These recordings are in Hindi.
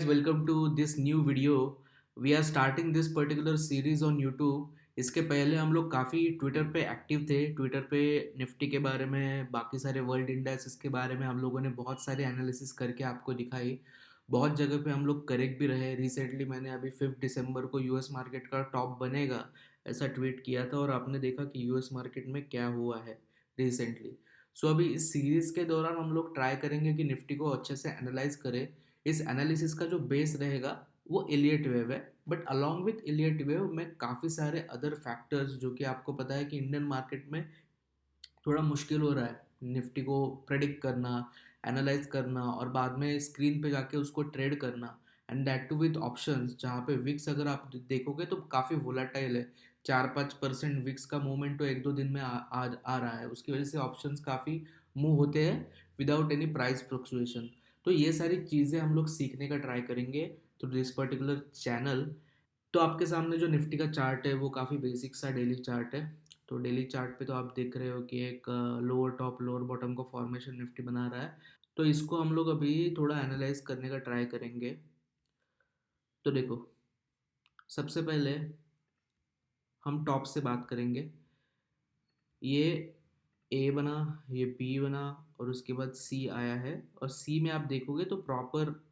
Welcome to this new video. We are starting this particular series on YouTube. इसके पहले हम लोग काफ़ी ट्विटर पे एक्टिव थे। ट्विटर पे निफ्टी के बारे में, बाकी सारे वर्ल्ड इंडेक्स के बारे में हम लोगों ने बहुत सारे एनालिसिस करके आपको दिखाई। बहुत जगह पे हम लोग करेक्ट भी रहे। रिसेंटली मैंने अभी 5 दिसंबर को यूएस मार्केट का टॉप बनेगा ऐसा ट्वीट किया था और आपने देखा कि यूएस मार्केट में क्या हुआ है रिसेंटली। सो अभी इस सीरीज़ के दौरान हम लोग ट्राई करेंगे कि निफ्टी को अच्छे से एनालाइज करें। इस एनालिसिस का जो बेस रहेगा वो इलियट वेव है, but along with Elliot wave में काफ़ी सारे अदर फैक्टर्स जो कि आपको पता है कि इंडियन मार्केट में थोड़ा मुश्किल हो रहा है निफ्टी को प्रेडिक्ट करना, एनालाइज करना और बाद में स्क्रीन पे जाके उसको ट्रेड करना। And that too with options, जहाँ पे विक्स अगर आप देखोगे तो काफ़ी वोलाटाइल है। 4-5% विक्स का मूवमेंट तो एक दो दिन में आ रहा है। उसकी वजह से ऑप्शंस काफ़ी मूव होते हैं विदाउट एनी प्राइस फ्लक्चुएशन। तो ये सारी चीज़ें हम लोग सीखने का ट्राई करेंगे तो दिस पर्टिकुलर चैनल। तो आपके सामने जो निफ्टी का चार्ट है वो काफ़ी बेसिक सा डेली चार्ट है। तो डेली चार्ट पे तो आप देख रहे हो कि एक लोअर टॉप लोअर बॉटम का फॉर्मेशन निफ्टी बना रहा है। तो इसको हम लोग अभी थोड़ा एनालाइज करने का ट्राई करेंगे। तो देखो, सबसे पहले हम टॉप से बात करेंगे। ये ए बना, ये बी बना और उसके बाद सी आया है। और सी में आप देखोगे तो प्रॉपर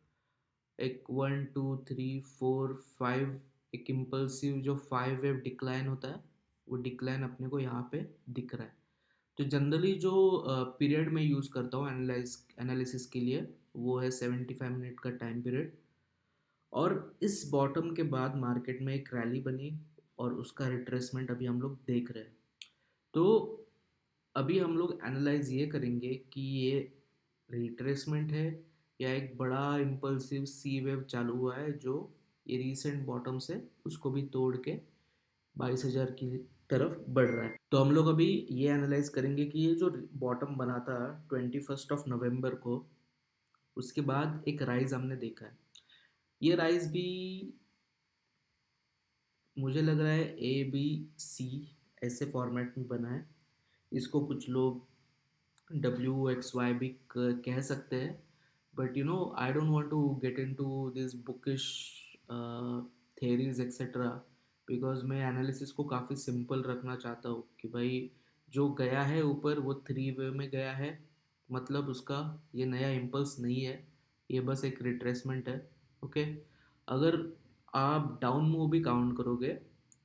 एक 1 2 3 4 5 एक इम्पल्सिव जो 5 वेव डिक्लाइन होता है वो डिक्लाइन अपने को यहाँ पे दिख रहा है। तो जनरली जो पीरियड में यूज़ करता हूँ एनालिसिस के लिए वो है 75 मिनट का टाइम पीरियड। और इस बॉटम के बाद मार्केट में एक रैली बनी और उसका रिट्रेसमेंट अभी हम लोग देख रहे हैं। तो अभी हम लोग एनालाइज ये करेंगे कि ये रिट्रेसमेंट है या एक बड़ा इम्पल्सिव सी वेव चालू हुआ है जो ये रीसेंट बॉटम से उसको भी तोड़ के 22,000 की तरफ बढ़ रहा है। तो हम लोग अभी ये एनालाइज करेंगे कि ये जो बॉटम बना था 21 नवंबर को, उसके बाद एक राइज हमने देखा है। ये राइज भी मुझे लग रहा है ए बी सी ऐसे फॉर्मेट में बना है। इसको कुछ लोग WXY भी कह सकते हैं, but I don't want to get into this bookish theories etcetera, because मैं एनालिसिस को काफ़ी सिंपल रखना चाहता हूँ कि भाई जो गया है ऊपर वो 3 वे में गया है, मतलब उसका ये नया इम्पल्स नहीं है, ये बस एक रिट्रेसमेंट है। ओके, अगर आप डाउन मूव भी काउंट करोगे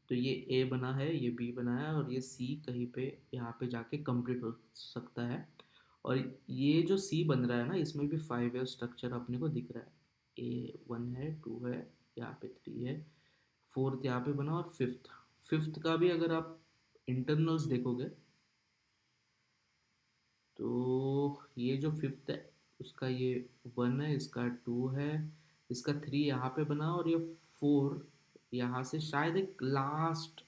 तो ये ए बना है, ये बी बना है और ये सी कहीं पे यहाँ पे जाके कंप्लीट हो सकता है। और ये जो सी बन रहा है ना, इसमें भी 5 वेव स्ट्रक्चर अपने को दिख रहा है। A1 है, 2 है, यहाँ पे 3 है, फोर्थ यहाँ पे बना और फिफ्थ। फिफ्थ का भी अगर आप इंटरनल्स देखोगे तो ये जो फिफ्थ है उसका ये 1 है, इसका 2 है, इसका 3 यहाँ पे बना और ये 4 यहाँ से शायद एक लास्ट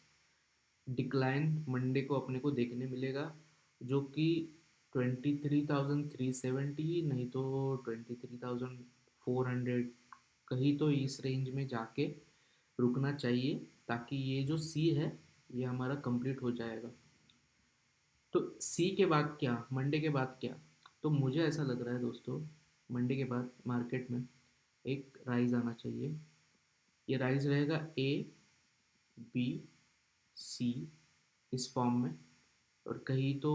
डिक्लाइन मंडे को अपने को देखने मिलेगा, जो कि 23,370 नहीं तो 23,400 कहीं तो इस रेंज में जाके रुकना चाहिए, ताकि ये जो सी है ये हमारा कंप्लीट हो जाएगा। तो सी के बाद क्या, मंडे के बाद क्या? तो मुझे ऐसा लग रहा है दोस्तों, मंडे के बाद मार्केट में एक राइज आना चाहिए। ये राइज रहेगा ए बी सी इस फॉर्म में, और कहीं तो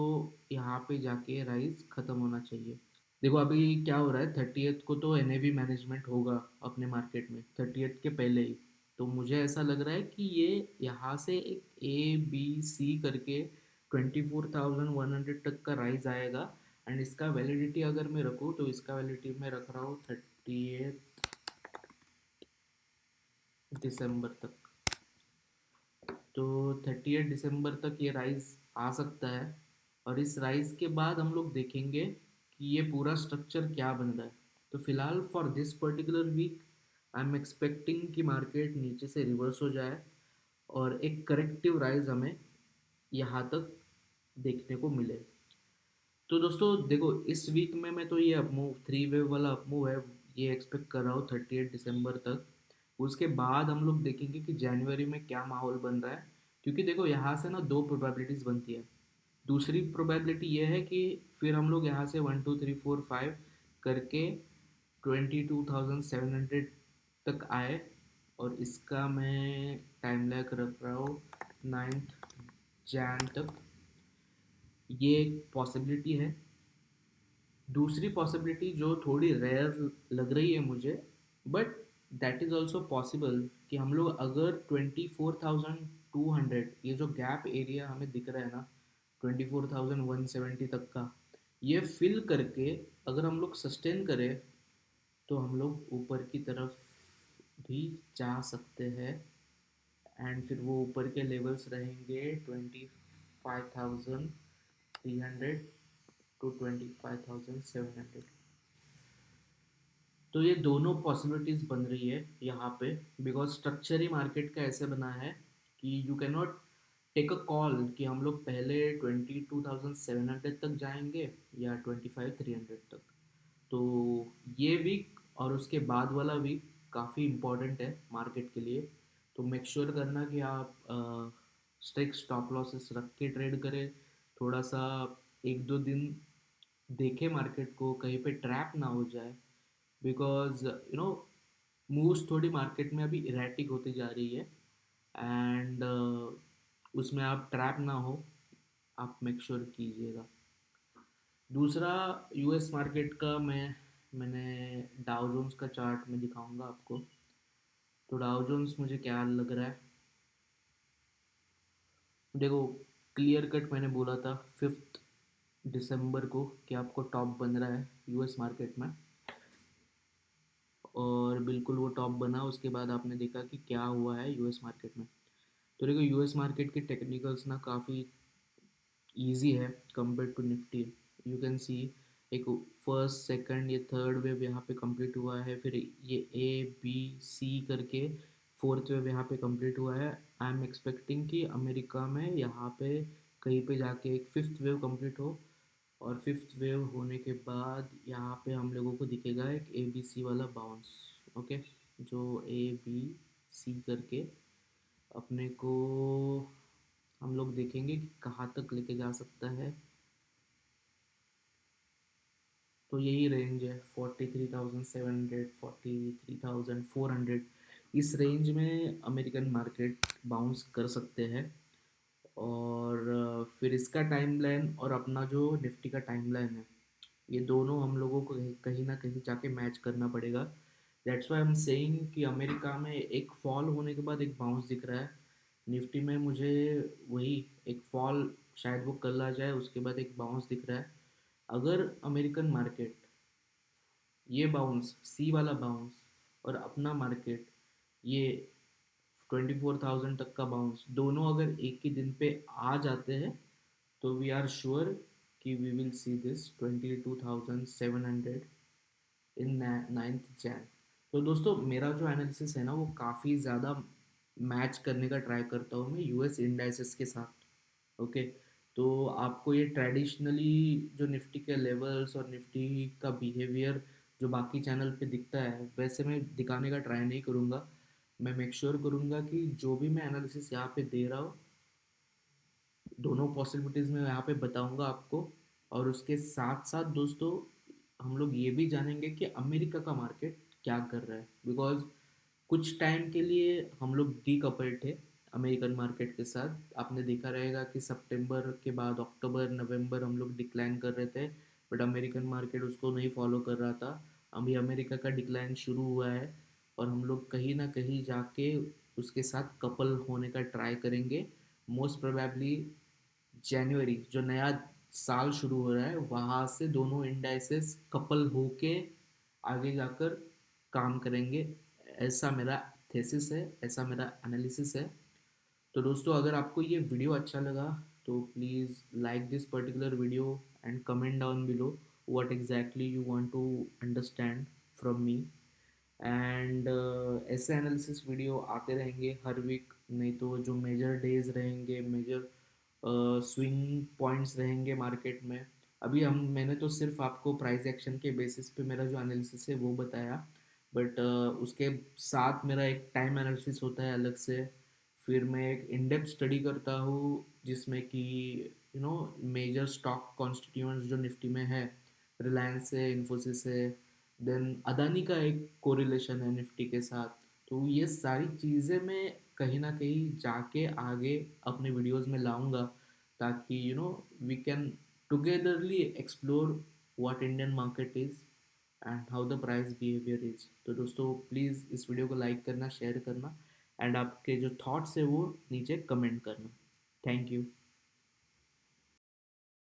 यहाँ पे जाके राइज ख़त्म होना चाहिए। देखो अभी क्या हो रहा है, 30th को तो NAV मैनेजमेंट होगा अपने मार्केट में, 30th के पहले ही। तो मुझे ऐसा लग रहा है कि ये यहाँ से एक ABC करके 24,100 तक का राइज आएगा। एंड इसका वैलिडिटी अगर मैं रखूँ तो इसका वैलिडिटी मैं रख रहा हूँ 30 दिसंबर तक। तो 30 दिसंबर तक ये राइज आ सकता है। और इस राइज के बाद हम लोग देखेंगे कि ये पूरा स्ट्रक्चर क्या बन रहा है। तो फिलहाल for this particular week I am expecting कि मार्केट नीचे से रिवर्स हो जाए और एक करेक्टिव राइज हमें यहाँ तक देखने को मिले। तो दोस्तों देखो, इस वीक में मैं तो ये अपमूव 3 वेव वाला अपमूव है ये एक्सपेक्ट कर रहा हूँ 30 दिसंबर तक। उसके बाद हम लोग देखेंगे कि जनवरी में क्या माहौल बन रहा है। क्योंकि देखो यहाँ से ना दो प्रोबेबिलिटीज़ बनती है। दूसरी प्रोबेबिलिटी ये है कि फिर हम लोग यहाँ से 1 2 3 4 5 करके 22,700 तक आए, और इसका मैं टाइम लैग रख रहा हूँ 9 जैन तक। ये एक पॉसिबिलिटी है। दूसरी पॉसिबिलिटी जो थोड़ी रेयर लग रही है मुझे, but that is also possible, कि हम लोग अगर 24,200, ये जो गैप एरिया हमें दिख रहा है ना 24,170 तक का, ये फिल करके अगर हम लोग सस्टेन करें तो हम लोग ऊपर की तरफ भी जा सकते हैं। एंड फिर वो ऊपर के लेवल्स रहेंगे 25,300 टू 25,700। तो ये दोनों पॉसिबिलिटीज़ बन रही है यहाँ पे, बिकॉज स्ट्रक्चर ही मार्केट का ऐसे बना है कि you can not take a call कि हम लोग पहले 22,700 तक जाएंगे या 25,300 तक। तो ये वीक और उसके बाद वाला वीक काफ़ी इम्पोर्टेंट है मार्केट के लिए। तो मेक श्योर करना कि आप स्ट्रिक्ट स्टॉप लॉसेस रख के ट्रेड करें। थोड़ा सा एक दो दिन देखे मार्केट को, कहीं पे ट्रैप ना हो जाए, बिकॉज मूव्स थोड़ी मार्केट में अभी इरेटिक होती जा रही है। एंड उसमें आप ट्रैप ना हो, आप मेक श्योर कीजिएगा। दूसरा, यूएस मार्केट का मैंने डाउ जोन्स का चार्ट में दिखाऊंगा आपको। तो डाउ जोन्स मुझे क्या लग रहा है, देखो, क्लियर कट मैंने बोला था 5 दिसंबर को कि आपको टॉप बन रहा है यूएस मार्केट में, और बिल्कुल वो टॉप बना। उसके बाद आपने देखा कि क्या हुआ है यूएस मार्केट में। तो देखो, यूएस मार्केट के टेक्निकल्स ना काफ़ी इजी है compare to Nifty. You can see एक फर्स्ट सेकंड ये थर्ड वेव यहाँ पे कंप्लीट हुआ है, फिर ये A B C करके फोर्थ वेव यहाँ पे कंप्लीट हुआ है। आई एम एक्सपेक्टिंग कि अमेरिका में यहाँ पे कहीं पे जाके एक फिफ्थ वेव कंप्लीट हो, और फिफ्थ वेव होने के बाद यहाँ पे हम लोगों को दिखेगा एक ABC वाला बाउंस। ओके, जो ABC करके अपने को हम लोग देखेंगे कि कहाँ तक लेके जा सकता है। तो यही रेंज है 43,700, 43,400, इस रेंज में अमेरिकन मार्केट बाउंस कर सकते हैं। और फिर इसका टाइमलाइन और अपना जो निफ्टी का टाइमलाइन है, ये दोनों हम लोगों को कहीं कहीं ना कहीं जाके मैच करना पड़ेगा। That's why I am saying कि अमेरिका में एक फॉल होने के बाद एक बाउंस दिख रहा है। निफ्टी में मुझे वही एक फॉल शायद वो कल आ जाए, उसके बाद एक बाउंस दिख रहा है। अगर अमेरिकन मार्केट ये बाउंस, सी वाला बाउंस, और अपना मार्केट ये 24,000 तक का बाउंस, दोनों अगर एक ही दिन पे आ जाते हैं, तो वी आर श्योर कि we will see this 22,700 in 9th जैन। तो दोस्तों, मेरा जो एनालिसिस है ना वो काफ़ी ज़्यादा मैच करने का ट्राई करता हूँ मैं यूएस इंडाइसेस के साथ। ओके, तो आपको ये ट्रेडिशनली जो निफ्टी के लेवल्स और निफ्टी का बिहेवियर जो बाकी चैनल पे दिखता है, वैसे मैं दिखाने का ट्राई नहीं करूँगा। मैं मेक श्योर करूँगा कि जो भी मैं एनालिसिस यहाँ पे दे रहा हूँ, दोनों पॉसिबिलिटीज़ मैं यहाँ पे बताऊंगा आपको। और उसके साथ साथ दोस्तों, हम लोग ये भी जानेंगे कि अमेरिका का मार्केट क्या कर रहा है, बिकॉज कुछ टाइम के लिए हम लोग डीकपल्ड थे अमेरिकन मार्केट के साथ। आपने देखा रहेगा कि सितंबर के बाद अक्टूबर नवंबर हम लोग डिक्लाइन कर रहे थे, बट अमेरिकन मार्केट उसको नहीं फॉलो कर रहा था। अभी अमेरिका का डिक्लाइन शुरू हुआ है, और हम लोग कहीं ना कहीं जाके उसके साथ कपल होने का ट्राई करेंगे। मोस्ट प्रोबेबली जनवरी जो नया साल शुरू हो रहा है वहाँ से दोनों इंडाइसेस कपल होके आगे जाकर काम करेंगे। ऐसा मेरा थेसिस है, ऐसा मेरा एनालिसिस है। तो दोस्तों, अगर आपको ये वीडियो अच्छा लगा तो please like this particular video and comment down below what exactly you want to understand from me. And ऐसे एनालिसिस वीडियो आते रहेंगे हर वीक। नहीं तो जो मेजर डेज रहेंगे, मेजर स्विंग पॉइंट्स रहेंगे मार्केट में। अभी मैंने तो सिर्फ आपको प्राइस एक्शन के बेसिस पे मेरा जो एनालिसिस है वो बताया, बट उसके साथ मेरा एक टाइम एनालिसिस होता है अलग से। फिर मैं एक इन डेप्थ स्टडी करता हूँ जिसमें कि मेजर स्टॉक कॉन्स्टिट्यूएंट्स जो निफ्टी में है, रिलायंस है, इन्फोसिस है, देन अदानी का एक कोरिलेशन है निफ्टी के साथ। तो ये सारी चीज़ें मैं कहीं ना कहीं जाके आगे अपने वीडियोस में लाऊंगा, ताकि we can togetherly explore what Indian market is and how the price behaviour is. तो दोस्तों प्लीज़ इस वीडियो को लाइक करना, शेयर करना, एंड आपके जो थॉट्स है वो नीचे कमेंट करना। Thank you.